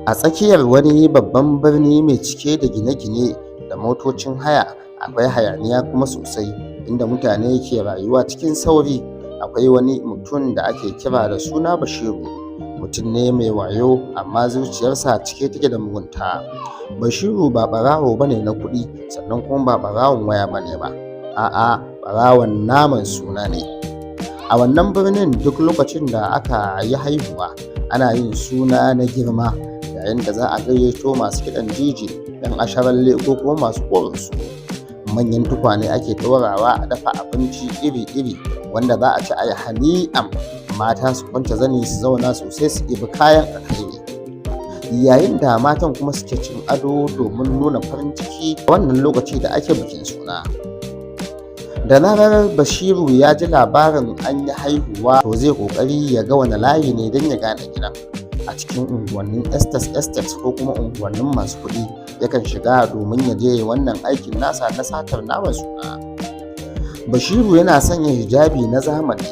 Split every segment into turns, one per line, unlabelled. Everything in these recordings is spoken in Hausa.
A tsakiyar wani babban birni mai cike da gine-gine da motocin haya, akwai hayaniya kuma sosai, inda mutane ke rayuwa cikin sauri. Akwai wani mutum da ake kira da suna Bashiru. Mutum ne mai wayo, amma zuciyarsa cike take da mugunta. Bashiru ba ɓarawo bane na kuɗi, sannan kuma ba ɓarawon waya bane ba. A'a, ɓarawon naman suna ne. A wannan birnin, duk lokacin da aka yi haihuwa, ana yin suna na girma, yayin da za a gayyato masu kiɗan DJ, 'yan asharalle ko kuma masu korinsu. Manyan tukwane ake ɗorawa a dafa abinci iri-iri, wanda za a ci a yi hani'am. Mata su kwance zani su zauna sosai su ɗibi kayan alheri, yayin da matan kuma suke cin ado domin nuna farin ciki a wannan lokaci da ake bikin suna. Da zarar Bashiru ya ji labarin an yi haihuwa, to zai kokari ya ga wani layi ne don ya gane gidan. A cikin unguwannin estate ko kuma unguwannin masu kuɗi yakan shiga domin ya je wannan aikin nasa na satar naman suna. Bashiru yana sanya hijabi na zamani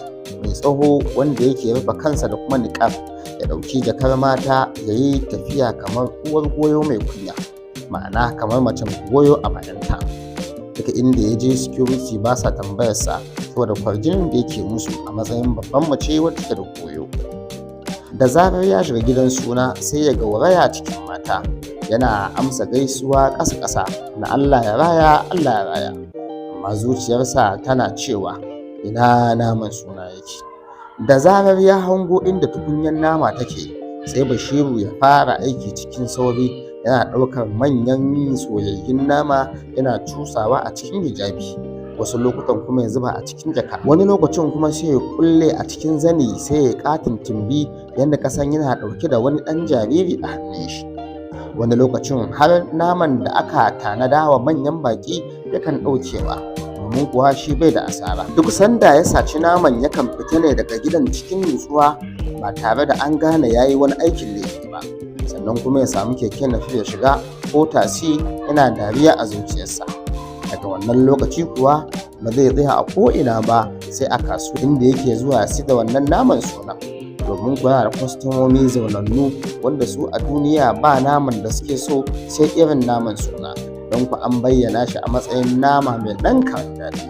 mai tsaho wanda yake rufe kansa da kuma niqab, ya ɗauki jakar mata ya yi tafiya kamar uwar goyo mai kunya, ma'ana kamar mace mai goyo a bayanta. Daga inda ya je security ba sa tambayarsa saboda kwarjinin da yake musu a matsayin babban mace wadda take da goyo. Da zarar ya shiga gidan suna, sai ya gauraya cikin mata, yana amsa gaisuwa ƙasa-ƙasa na Allah ya raya, Allah ya raya, amma zuciyarsa tana cewa ina naman suna yake. Da zarar ya hango inda tukunyar nama take, sai Bashiru ya fara aiki cikin sauri, yana ɗaukar manyan soyayyun nama yana cusawa a cikin hijabi, wasu lokutan kuma ya zuba a cikin jaka, wani lokacin kuma sai ya kulle a cikin zani, sai ya katin tumbi yadda kasan yana ɗauke da wani ɗan jariri a hannun shi. Wani lokacin har naman da aka tanada wa manyan baƙi yakan ɗaukewa, domin kuwa shi bai da asara. Duk sanda ya saci naman yakan fita ne daga gidan cikin nutsuwa, ba tare da an gane ya yi wani aikin laifi ba. Sannan kuma ya samu keke nafi ya shiga ko tasi, yana dariya a zuciyarsa. Daga wannan lokaci kuwa ba zai tsaya a ko'ina ba, sai a kasuwa inda yake zuwa sai da wannan naman suna, domin kuwa da kwastomomi zaunannu wanda su a duniya ba naman da suke so sai irin naman suna, don ku an bayyana shi a matsayin nama mai ɗan kayan daɗi.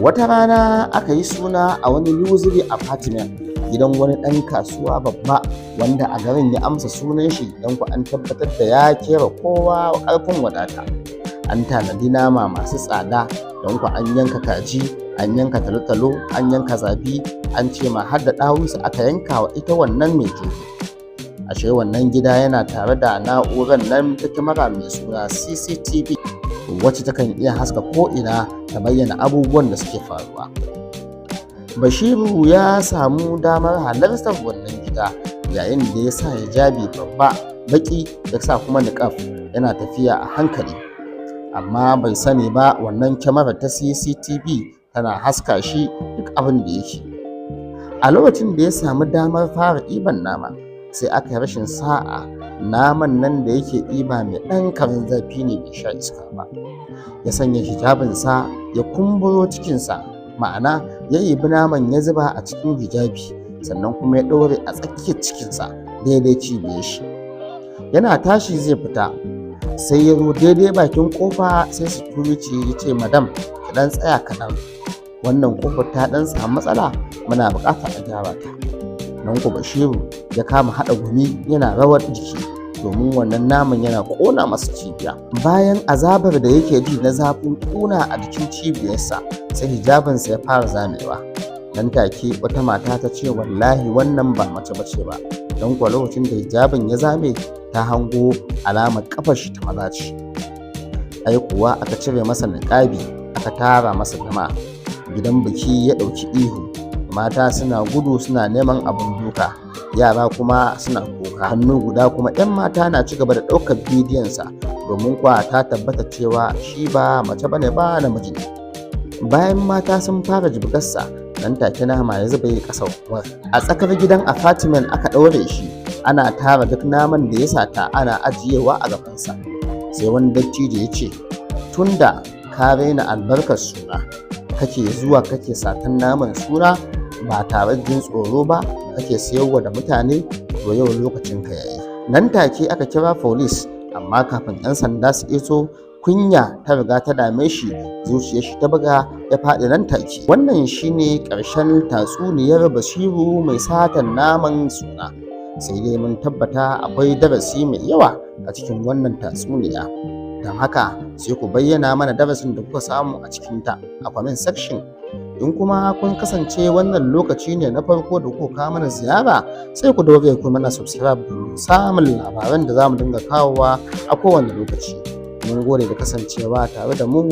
Wata rana aka yi suna a wani luxury apartment, gidan wani ɗan kasuwa babba wanda a garin ya amsa sunan shi, don ku an tabbatar da ya kera kowa ƙarfin wadata. An tanadi nama masu tsada, don ku an yanka kaji, an yanka talotalo, an yanka zabi, an ce ma har da ɗawunsa aka yanka wa ita wannan mai jego. Ashe wannan gida yana tare da na'urar nan ta kyamara mai suna CCTV, wacce takan iya haska ko'ina ta bayyana abubuwan da suke faruwa. Bashiru ya samu damar halartar wannan gida, yayin da ya sa hijabi babba baki, ya sa kuma niqab, yana tafiya a hankali, amma bai sani ba wannan kyamarar ta CCTV tana haska shi duk abin da yake. A lokacin da ya samu damar fara ɗiban nama, sai aka yi rashin sa'a, naman nan da yake ɗiba mai ɗan karin zafi ne, bai sha iska ba. Ya sanya hijabinsa ya kumburo cikinsa, ma'ana ya ibi naman ya zuba a cikin hijabi, sannan kuma ya ɗaure a tsakiyar cikinsa daidai cibiyar shi. Yana tashi zai fita, sai ya zo daidai bakin kofa, sai security ya ce, madam ki ɗan tsaya kaɗan, wannan kofar ta ɗan samu matsala, muna buƙatar a gyara ta. Nan ku Bashiru ya kama haɗa gumi yana rawar jiki, domin wannan naman yana ƙona masa cibiya. Bayan azabar da yake ji na zafin ƙuna a jikin cibiyarsa, sai hijabinsa ya fara zamewa. Nan take wata mata ta ce, wallahi wannan ba mace bace ba, don kuwa lokacin da hijabin ya zame, ta hango alamar kafar shi ta maza ce. Ai kuwa aka cire masa niqabi, aka tara masa jama'a. Gidan biki ya ɗauki ihu, mata suna gudu suna neman abin duka, yara kuma suna kuka. Hannu guda kuma 'yan mata na ci gaba da ɗaukar bidiyonsa, domin kuwa ta tabbata cewa shi ba mace bane ba, namiji ne. Bayan mata sun fara jibgarsa, nan take nama ya zuba ƙasa. A tsakar gidan apartment aka ɗaure shi, ana tara duk naman da ya sata ana ajiyewa a gabansa. Sai wani dattijo ya ce, tunda ka raina albarkar suna, kake zuwa kake satan naman suna ba tare da jin tsoro ba, kake sayarwa da mutane, to yau lokacin ka yayi. Nan take aka kira folis, amma kafin 'yan sanda su iso kunya ta riga ta dame shi, zuciyar shi ta buga ya faɗi nan take. Wannan shine ƙarshen tatsuniyar Basiru mai satan naman suna. Sai dai mun tabbata akwai darasi mai yawa a cikin wannan tatsuniya. Don haka sai ku bayyana mana darasin da kuka samu a cikinta a comment section. In kuma kun kasance wannan lokaci ne na farko da kuka kawo mana ziyara, sai ku daure ku mana subscribe domin samun labaran da za mu dinga kawowa a kowane lokaci. Mun gode da kasancewa tare da mu.